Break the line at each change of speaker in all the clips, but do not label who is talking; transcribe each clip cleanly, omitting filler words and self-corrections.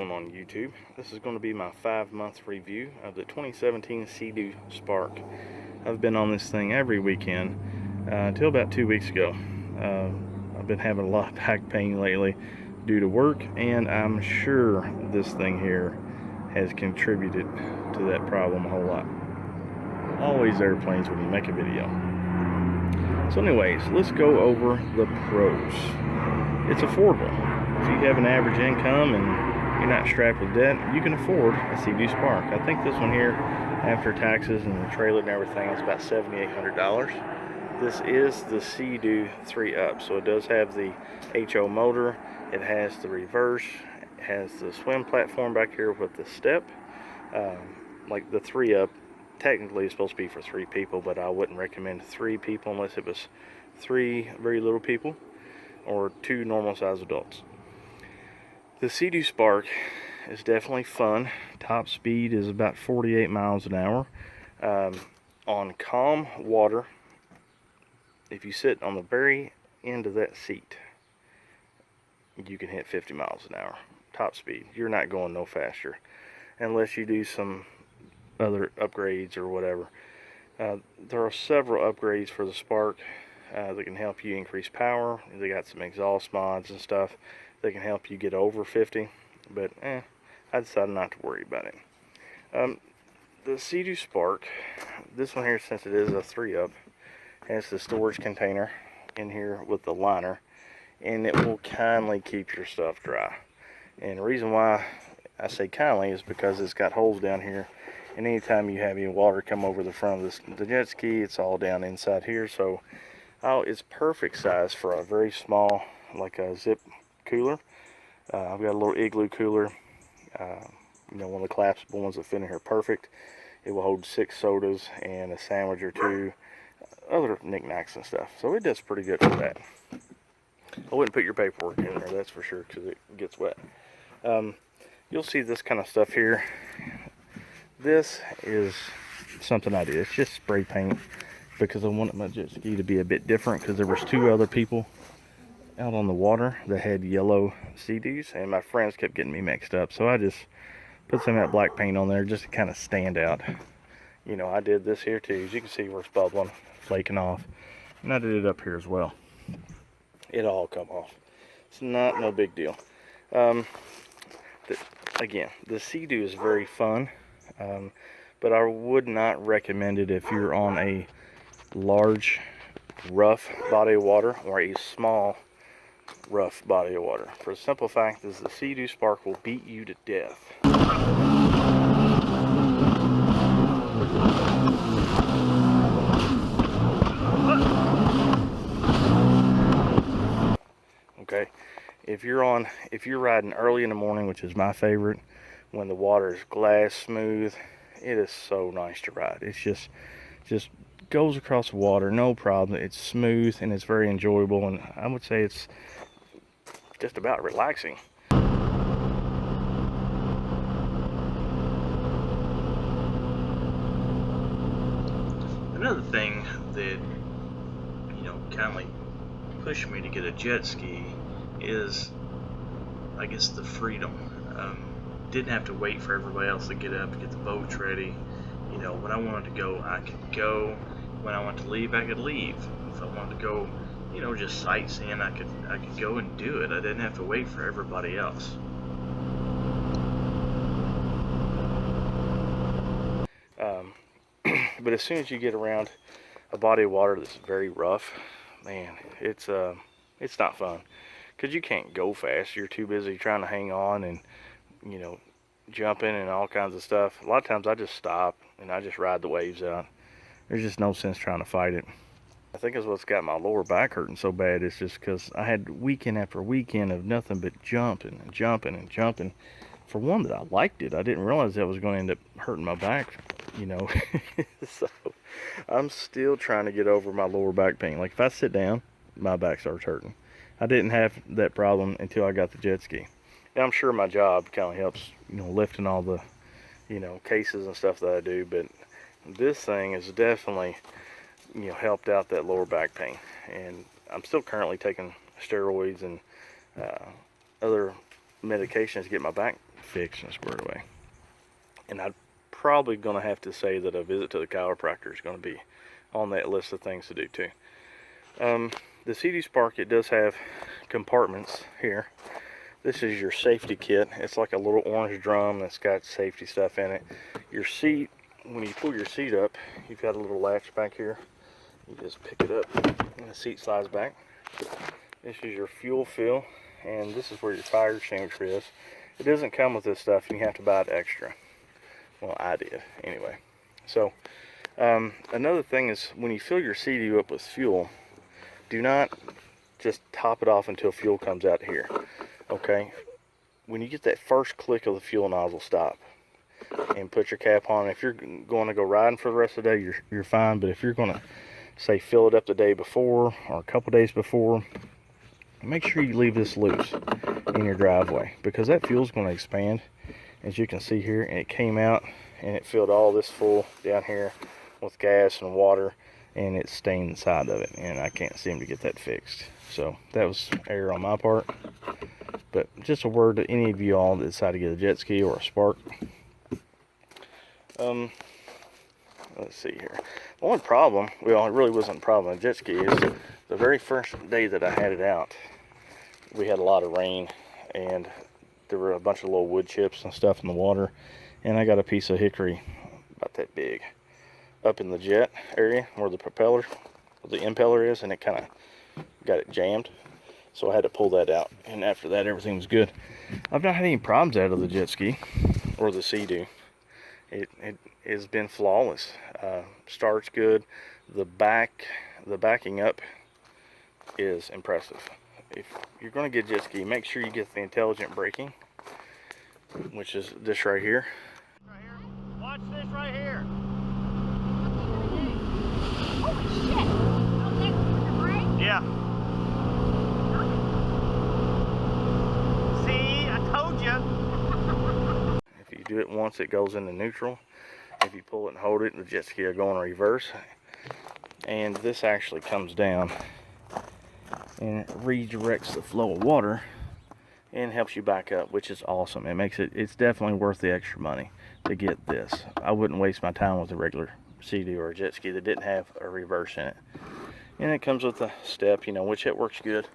everyone on YouTube. This is going to be my 5-month review of the 2017 SeaDoo Spark. I've been on this thing every weekend until about 2 weeks ago. I've been having a lot of back pain lately due to work, and I'm sure this thing here has contributed to that problem a whole lot. Always airplanes when you make a video. So anyways, let's go over the pros. It's affordable. If you have an average income and you're not strapped with debt, you can afford a SeaDoo Spark. I think this one here, after taxes and the trailer and everything, is about $7,800. This is the SeaDoo 3-Up, so it does have the HO motor. It has the reverse. It has the swim platform back here with the step. Like the 3-Up, technically it's supposed to be for 3 people, but I wouldn't recommend 3 people unless it was 3 very little people or 2 normal size adults. The SeaDoo Spark is definitely fun. Top speed is about 48 miles an hour. On calm water, if you sit on the very end of that seat, you can hit 50 miles an hour. Top speed. You're not going no faster unless you do some other upgrades or whatever. There are several upgrades for the Spark that can help you increase power. They got some exhaust mods and stuff that can help you get over 50, but I decided not to worry about it. The SeaDoo Spark, this one here, since it is a 3-Up, has the storage container in here with the liner, and it will kindly keep your stuff dry. And the reason why I say kindly is because it's got holes down here, and anytime you have any water come over the front of the jet ski, it's all down inside here. So it's perfect size for a very small, like a zip cooler. I've got a little igloo cooler, one of the collapsible ones that fit in here perfect. It will hold 6 sodas and a sandwich or 2, other knickknacks and stuff. So it does pretty good for that. I wouldn't put your paperwork in there, that's for sure, because it gets wet. You'll see this kind of stuff here. This is something I did. It's just spray paint because I wanted my jet ski to be a bit different, because there was 2 other people out on the water that had yellow SeaDoos, and my friends kept getting me mixed up, so I just put some of that black paint on there just to kind of stand out. I did this here too. As you can see where it's bubbling, flaking off, and I did it up here as well. It'll all come off. It's no big deal. Again, the SeaDoo is very fun, but I would not recommend it if you're on a large, rough body of water or a small, rough body of water. For the simple fact is the SeaDoo Spark will beat you to death. Okay, if you're riding early in the morning, which is my favorite, when the water is glass smooth, it is so nice to ride. It's just goes across the water, no problem. It's smooth and it's very enjoyable, and I would say it's just about relaxing. Another thing that kind of like pushed me to get a jet ski is, I guess, the freedom. Didn't have to wait for everybody else to get up to get the boats ready. When I wanted to go, I could go. When I wanted to leave, I could leave. If I wanted to go, just sightseeing, I could go and do it. I didn't have to wait for everybody else. But as soon as you get around a body of water that's very rough, man, it's not fun, because you can't go fast. You're too busy trying to hang on and jumping and all kinds of stuff. A lot of times I just stop and I just ride the waves out. There's just no sense trying to fight it. I think it's what's got my lower back hurting so bad. It's just because I had weekend after weekend of nothing but jumping and jumping and jumping. For one, that I liked it. I didn't realize that was going to end up hurting my back, So I'm still trying to get over my lower back pain. Like if I sit down, my back starts hurting. I didn't have that problem until I got the jet ski. And I'm sure my job kind of helps, lifting all the, cases and stuff that I do. But this thing has definitely, helped out that lower back pain. And I'm still currently taking steroids and other medications to get my back fixed and squared away. And I'm probably going to have to say that a visit to the chiropractor is going to be on that list of things to do too. The SeaDoo Spark, it does have compartments here. This is your safety kit. It's like a little orange drum that's got safety stuff in it. Your seat, when you pull your seat up, you've got a little latch back here. You just pick it up and the seat slides back. This is your fuel fill, and this is where your fire extinguisher is. It doesn't come with this stuff, and you have to buy it extra. Well, I did anyway. So another thing is, when you fill your SeaDoo up with fuel, do not just top it off until fuel comes out here. Okay, when you get that first click of the fuel nozzle, stop and put your cap on. If you're going to go riding for the rest of the day, you're fine. But if you're going to, say, fill it up the day before or a couple days before, make sure you leave this loose in your driveway, because that fuel's going to expand, as you can see here. And it came out and it filled all this full down here with gas and water, and it stained the side of it, and I can't seem to get that fixed. So that was error on my part. But just a word to any of you all that decide to get a jet ski or a Spark. Let's see here. The only problem, well, it really wasn't a problem with jet ski, is the very first day that I had it out, we had a lot of rain, and there were a bunch of little wood chips and stuff in the water, and I got a piece of hickory about that big up in the jet area where the propeller, the impeller is, and it kind of got it jammed. So I had to pull that out, and after that everything was good. I've not had any problems out of the jet ski or the SeaDoo. It has been flawless. Starts good. The backing up is impressive. If you're going to get jet ski, make sure you get the intelligent braking, which is this right here.
Watch this right here.
Holy shit! Oh, that's the brake?
Yeah. See, I told you.
If you do it once, it goes into neutral. If you pull it and hold it, the jet ski will go in reverse. And this actually comes down and it redirects the flow of water and helps you back up, which is awesome. It's definitely worth the extra money to get this. I wouldn't waste my time with a regular SeaDoo or a jet ski that didn't have a reverse in it. And it comes with a step, which it works good.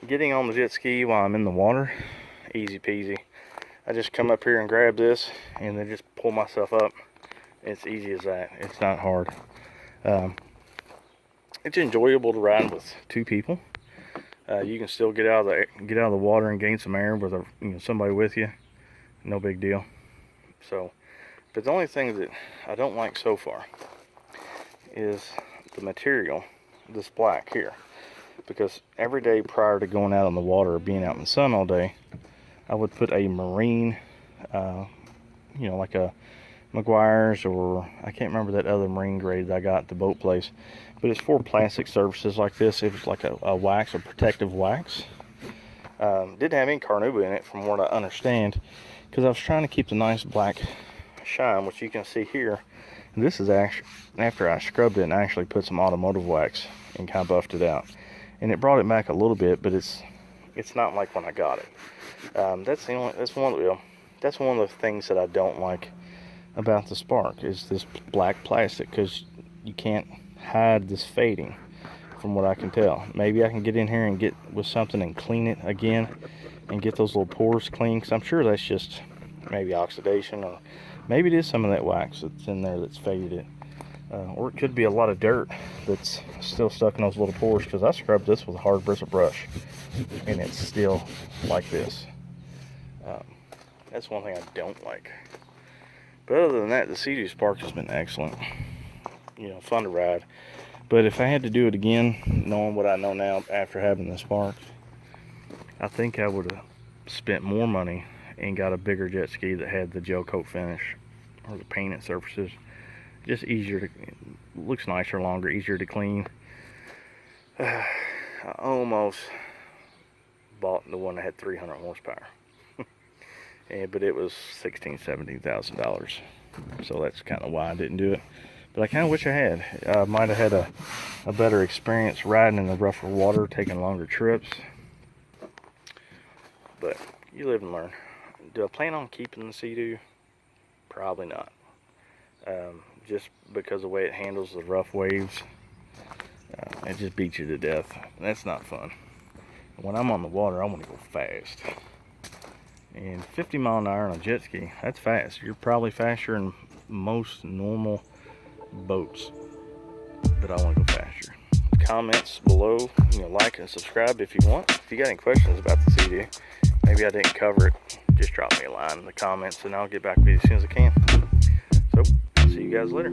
Getting on the jet ski while I'm in the water, easy peasy. I just come up here and grab this and then just pull myself up. It's easy as that. It's not hard. It's enjoyable to ride with two people. You can still get out of the water and gain some air with somebody with you. No big deal. So, but the only thing that I don't like so far is the material, this black here. Because every day prior to going out on the water or being out in the sun all day, I would put a marine, like a McGuire's, or I can't remember that other marine grade that I got at the boat place. But it's for plastic surfaces like this. It was like a wax, a protective wax. Didn't have any carnauba in it from what I understand, because I was trying to keep the nice black shine, which you can see here. And this is actually after I scrubbed it and actually put some automotive wax and kind of buffed it out. And it brought it back a little bit, but it's not like when I got it. That's one of the things that I don't like about the Spark, is this black plastic, because you can't hide this fading from what I can tell. Maybe I can get in here and get with something and clean it again and get those little pores clean, because I'm sure that's just maybe oxidation, or maybe it is some of that wax that's in there that's faded it. Or it could be a lot of dirt that's still stuck in those little pores, because I scrubbed this with a hard bristle brush and it's still like this. That's one thing I don't like. But other than that, the SeaDoo Spark has been excellent. Fun to ride. But if I had to do it again, knowing what I know now after having the Spark, I think I would have spent more money and got a bigger jet ski that had the gel coat finish or the painted surfaces. Just looks nicer, longer, easier to clean. I almost bought the one that had 300 horsepower. But it was $16,000-$17,000. So that's kind of why I didn't do it. But I kind of wish I had. I might have had a better experience riding in the rougher water, taking longer trips. But you live and learn. Do I plan on keeping the SeaDoo? Probably not. Just because of the way it handles the rough waves. It just beats you to death. That's not fun. When I'm on the water, I want to go fast. And 50 mile an hour on a jet ski, that's fast. You're probably faster than most normal boats. But I want to go faster. Comments below, like and subscribe if you want. If you got any questions about the SeaDoo, maybe I didn't cover it, just drop me a line in the comments and I'll get back with you as soon as I can. So, see you guys later.